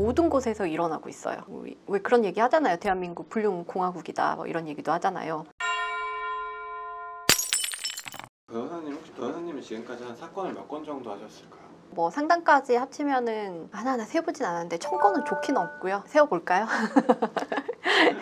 모든 곳에서 일어나고 있어요. 왜 그런 얘기 하잖아요. 대한민국 불륜공화국이다 뭐 이런 얘기도 하잖아요. 변호사님, 혹시 변호사님이 지금까지 한 사건을 몇 건 정도 하셨을까요? 뭐 상담까지 합치면은 하나하나 세어보진 않았는데 1000건은 좋긴 없고요. 세어볼까요?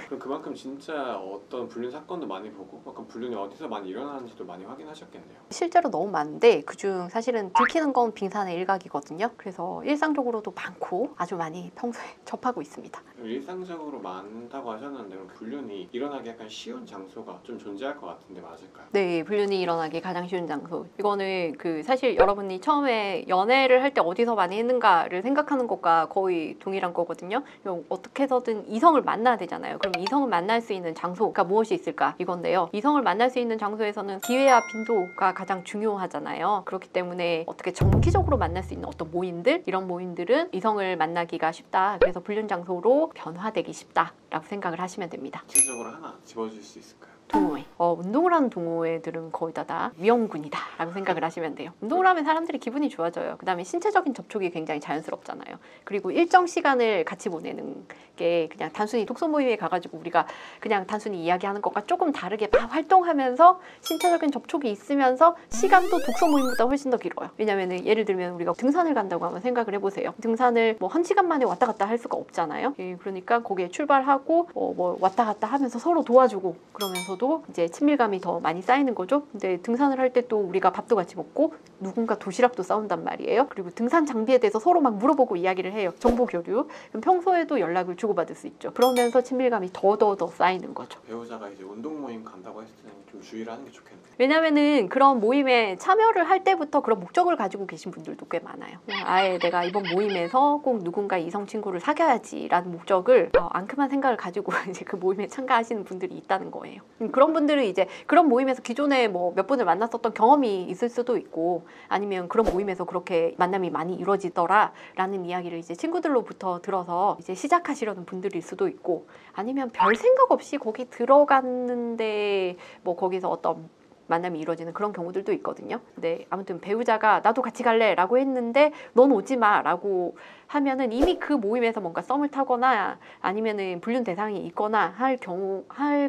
그럼 그만큼 진짜 어떤 불륜 사건도 많이 보고 약간 불륜이 어디서 많이 일어나는지도 많이 확인하셨겠네요. 실제로 너무 많은데 그중 사실은 들키는 건 빙산의 일각이거든요. 그래서 일상적으로도 많고 아주 많이 평소에 접하고 있습니다. 일상적으로 많다고 하셨는데 불륜이 일어나기 약간 쉬운 장소가 좀 존재할 것 같은데 맞을까요? 네, 불륜이 일어나기 가장 쉬운 장소. 이거는 사실 여러분이 처음에 연애를 할 때 어디서 많이 했는가를 생각하는 것과 거의 동일한 거거든요. 어떻게 해서든 이성을 만나야 되잖아요. 그럼 이성을 만날 수 있는 장소가 무엇이 있을까? 이건데요. 이성을 만날 수 있는 장소에서는 기회와 빈도가 가장 중요하잖아요. 그렇기 때문에 어떻게 정기적으로 만날 수 있는 어떤 모임들, 이런 모임들은 이성을 만나기가 쉽다. 그래서 불륜 장소로 변화되기 쉽다라고 생각을 하시면 됩니다. 구체적으로 하나 집어줄 수 있을까요? 동호회. 운동을 하는 동호회들은 거의 다 위험군이다 라고 생각을 하시면 돼요. 운동을 하면 사람들이 기분이 좋아져요. 그 다음에 신체적인 접촉이 굉장히 자연스럽잖아요. 그리고 일정 시간을 같이 보내는 게 그냥 단순히 독서 모임에 가가지고 우리가 그냥 단순히 이야기하는 것과 조금 다르게 막 활동하면서 신체적인 접촉이 있으면서 시간도 독서 모임보다 훨씬 더 길어요. 왜냐면은 예를 들면 우리가 등산을 간다고 한번 생각을 해보세요. 등산을 뭐 1시간 만에 왔다 갔다 할 수가 없잖아요. 그러니까 거기에 출발하고 뭐 왔다 갔다 하면서 서로 도와주고 그러면서도 이제 친밀감이 더 많이 쌓이는 거죠. 근데 등산을 할 때 또 우리가 밥도 같이 먹고 누군가 도시락도 싸운단 말이에요. 그리고 등산 장비에 대해서 서로 막 물어보고 이야기를 해요. 정보 교류. 그럼 평소에도 연락을 주고받을 수 있죠. 그러면서 친밀감이 더 쌓이는 거죠. 배우자가 이제 운동 모임 간다고 했을 때는 좀 주의를 하는 게 좋겠네요. 왜냐면은 그런 모임에 참여를 할 때부터 그런 목적을 가지고 계신 분들도 꽤 많아요. 아예 내가 이번 모임에서 꼭 누군가 이성 친구를 사귀어야지 라는 목적을 앙큼한 생각을 가지고 이제 그 모임에 참가하시는 분들이 있다는 거예요. 그런 분들은 이제 그런 모임에서 기존에 뭐 몇 분을 만났었던 경험이 있을 수도 있고 아니면 그런 모임에서 그렇게 만남이 많이 이루어지더라 라는 이야기를 이제 친구들로부터 들어서 이제 시작하시려는 분들일 수도 있고 아니면 별 생각 없이 거기 들어갔는데 뭐 거기서 어떤 만남이 이루어지는 그런 경우들도 있거든요. 근데 아무튼 배우자가 나도 같이 갈래 라고 했는데 넌 오지 마 라고 하면은 이미 그 모임에서 뭔가 썸을 타거나 아니면은 불륜 대상이 있거나 할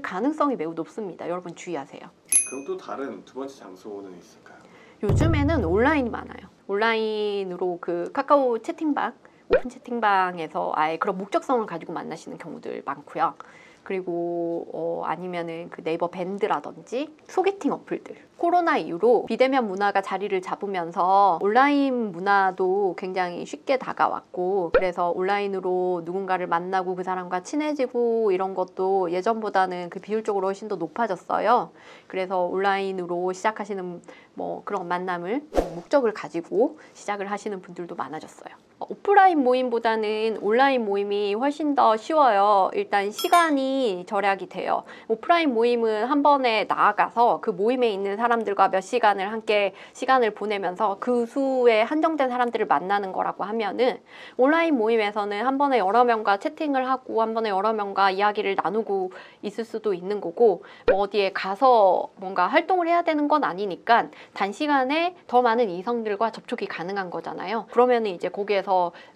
가능성이 매우 높습니다. 여러분 주의하세요. 그럼 또 다른 두 번째 장소는 있을까요? 요즘에는 온라인이 많아요. 온라인으로 카카오 채팅방, 오픈 채팅방에서 아예 그런 목적성을 가지고 만나시는 경우들 많고요. 그리고 아니면은 네이버 밴드라든지 소개팅 어플들. 코로나 이후로 비대면 문화가 자리를 잡으면서 온라인 문화도 굉장히 쉽게 다가왔고 그래서 온라인으로 누군가를 만나고 그 사람과 친해지고 이런 것도 예전보다는 비율적으로 훨씬 더 높아졌어요. 그래서 온라인으로 시작하시는 뭐 그런 만남을 목적을 가지고 시작을 하시는 분들도 많아졌어요. 오프라인 모임보다는 온라인 모임이 훨씬 더 쉬워요. 일단 시간이 절약이 돼요. 오프라인 모임은 한 번에 나아가서 그 모임에 있는 사람들과 몇 시간을 함께 시간을 보내면서 그 수에 한정된 사람들을 만나는 거라고 하면은 온라인 모임에서는 한 번에 여러 명과 채팅을 하고 한 번에 여러 명과 이야기를 나누고 있을 수도 있는 거고 뭐 어디에 가서 뭔가 활동을 해야 되는 건 아니니까 단시간에 더 많은 이성들과 접촉이 가능한 거잖아요. 그러면은 이제 거기에서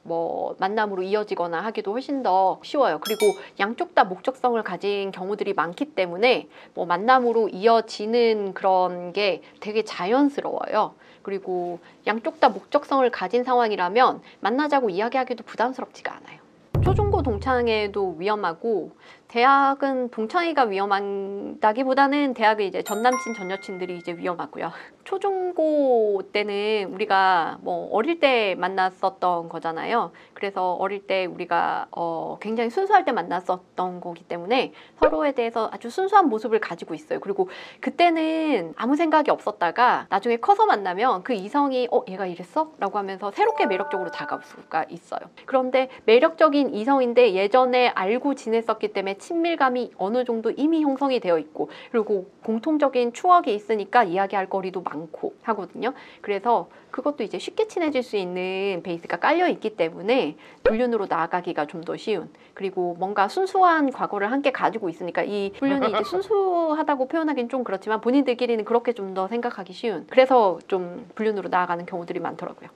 뭐 만남으로 이어지거나 하기도 훨씬 더 쉬워요. 그리고 양쪽 다 목적성을 가진 경우들이 많기 때문에 뭐 만남으로 이어지는 그런 게 되게 자연스러워요. 그리고 양쪽 다 목적성을 가진 상황이라면 만나자고 이야기하기도 부담스럽지가 않아요. 초중고 동창회도 위험하고 대학은 동창회가 위험하다기보다는 대학은 이제 전남친 전여친들이 이제 위험하고요. 초중고 때는 우리가 뭐 어릴 때 만났었던 거잖아요. 그래서 어릴 때 우리가 굉장히 순수할 때 만났었던 거기 때문에 서로에 대해서 아주 순수한 모습을 가지고 있어요. 그리고 그때는 아무 생각이 없었다가 나중에 커서 만나면 그 이성이 얘가 이랬어? 라고 하면서 새롭게 매력적으로 다가올 수가 있어요. 그런데 매력적인 이성인데 예전에 알고 지냈었기 때문에 친밀감이 어느 정도 이미 형성이 되어 있고 그리고 공통적인 추억이 있으니까 이야기할 거리도 많고 하거든요. 그래서 그것도 이제 쉽게 친해질 수 있는 베이스가 깔려 있기 때문에 불륜으로 나아가기가 좀 더 쉬운 그리고 뭔가 순수한 과거를 함께 가지고 있으니까 이 불륜이 이제 순수하다고 표현하기는 좀 그렇지만 본인들끼리는 그렇게 좀 더 생각하기 쉬운 그래서 좀 불륜으로 나아가는 경우들이 많더라고요.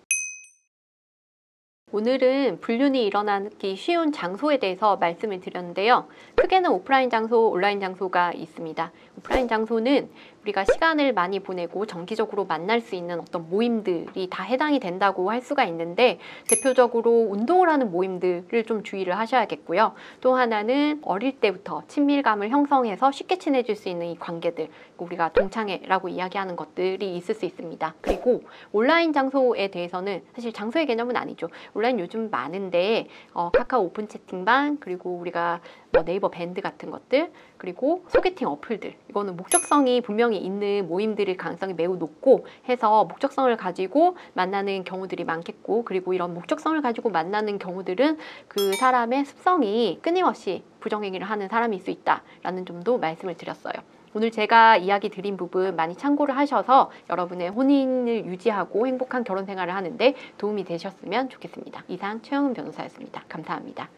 오늘은 불륜이 일어나기 쉬운 장소에 대해서 말씀을 드렸는데요. 크게는 오프라인 장소, 온라인 장소가 있습니다. 오프라인 장소는 우리가 시간을 많이 보내고 정기적으로 만날 수 있는 어떤 모임들이 다 해당이 된다고 할 수가 있는데, 대표적으로 운동을 하는 모임들을 좀 주의를 하셔야겠고요. 또 하나는 어릴 때부터 친밀감을 형성해서 쉽게 친해질 수 있는 이 관계들, 우리가 동창회라고 이야기하는 것들이 있을 수 있습니다. 그리고 온라인 장소에 대해서는 사실 장소의 개념은 아니죠. 온라인 요즘 많은데 카카오 오픈 채팅방, 그리고 우리가 네이버 밴드 같은 것들, 그리고 소개팅 어플들, 이거는 목적성이 분명히 있는 모임들일 가능성이 매우 높고 해서 목적성을 가지고 만나는 경우들이 많겠고, 그리고 이런 목적성을 가지고 만나는 경우들은 그 사람의 습성이 끊임없이 부정행위를 하는 사람일 수 있다라는 점도 말씀을 드렸어요. 오늘 제가 이야기 드린 부분 많이 참고를 하셔서 여러분의 혼인을 유지하고 행복한 결혼 생활을 하는데 도움이 되셨으면 좋겠습니다. 이상 최영은 변호사였습니다. 감사합니다.